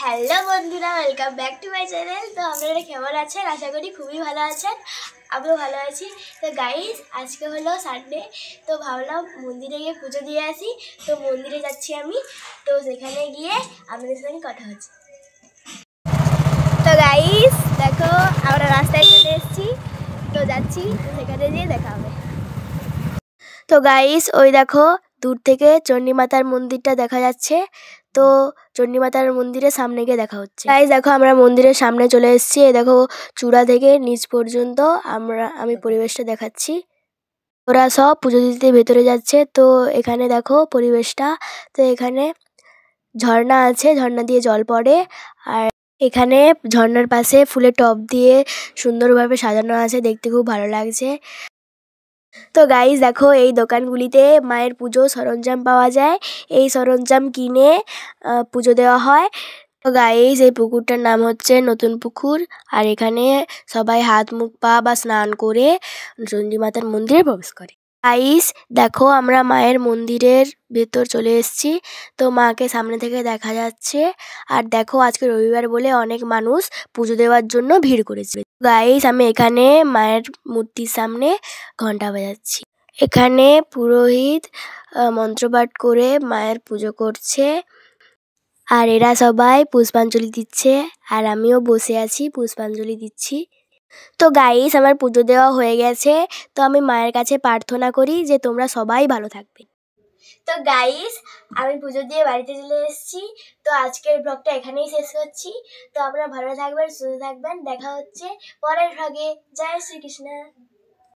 Hello বন্ধুরা, welcome back to my channel. তো আপনারা কেমন আছেন? আশা করি খুবই ভালো আছেন। আমিও ভালো আছি। তো গাইস, আজকে হলো সানডে, তো ভাবলাম মন্দিরে গিয়ে পুজো দিয়ে আসি। তো মন্দিরে যাচ্ছি আমি, তো সেখানে গিয়ে আপনাদের সঙ্গে কথা হচ্ছে। তো গাইস দেখো, আমরা রাস্তায় চলে এসেছি, তো যাচ্ছি, সেখানে গিয়ে দেখা হবে। তো গাইস ওই দেখো, দূর থেকে চণ্ডীমাতার মন্দিরটা দেখা যাচ্ছে। তো চণ্ডীমাতার মন্দিরের সামনে গিয়ে দেখা হচ্ছে। গাইস দেখো, আমরা মন্দিরের সামনে চলে এসেছি। এই দেখো, চূড়া থেকে নিচ পর্যন্ত আমি পরিবেশটা দেখাচ্ছি। ওরা সব পুজো দিতে ভেতরে যাচ্ছে। তো এখানে দেখো পরিবেশটা। তো এখানে ঝর্ণা আছে, ঝর্ণা দিয়ে জল পড়ে। আর এখানে ঝর্ণার পাশে ফুলের টব দিয়ে সুন্দরভাবে সাজানো আছে, দেখতে খুব ভালো লাগছে। তো গাইস দেখো, এই দোকানগুলিতে মায়ের পুজো সরঞ্জাম পাওয়া যায়। এই সরঞ্জাম কিনে পুজো দেওয়া হয়। তো গাইস, এই পুকুরটার নাম হচ্ছে নতুন পুকুর। আর এখানে সবাই হাত মুখ পা বা স্নান করে চণ্ডীমাতার মন্দিরে প্রবেশ করে। গাইস দেখো, আমরা মায়ের মন্দিরের ভেতর চলে এসেছি। তো মাকে সামনে থেকে দেখা যাচ্ছে। আর দেখো, আজকে রবিবার বলে অনেক মানুষ পুজো দেওয়ার জন্য ভিড় করেছে। গাইস, আমি এখানে মায়ের মূর্তির সামনে ঘন্টা বাজাচ্ছি। এখানে পুরোহিত মন্ত্রপাঠ করে মায়ের পুজো করছে। আর এরা সবাই পুষ্পাঞ্জলি দিচ্ছে, আর আমিও বসে আছি, পুষ্পাঞ্জলি দিচ্ছি। তো গাইস, আমার পুজো দেওয়া হয়ে গেছে। তো আমি মায়ের কাছে প্রার্থনা করি যে তোমরা সবাই ভালো থাকবে। তো গাইস, আমি পুজো দিয়ে বাড়িতে চলে এসেছি। তো আজকের ব্লগটা এখানেই শেষ করছি। তো আপনারা ভালো থাকবেন, সুস্থ থাকবেন। দেখা হচ্ছে পরের ব্লগে। জয় শ্রীকৃষ্ণ।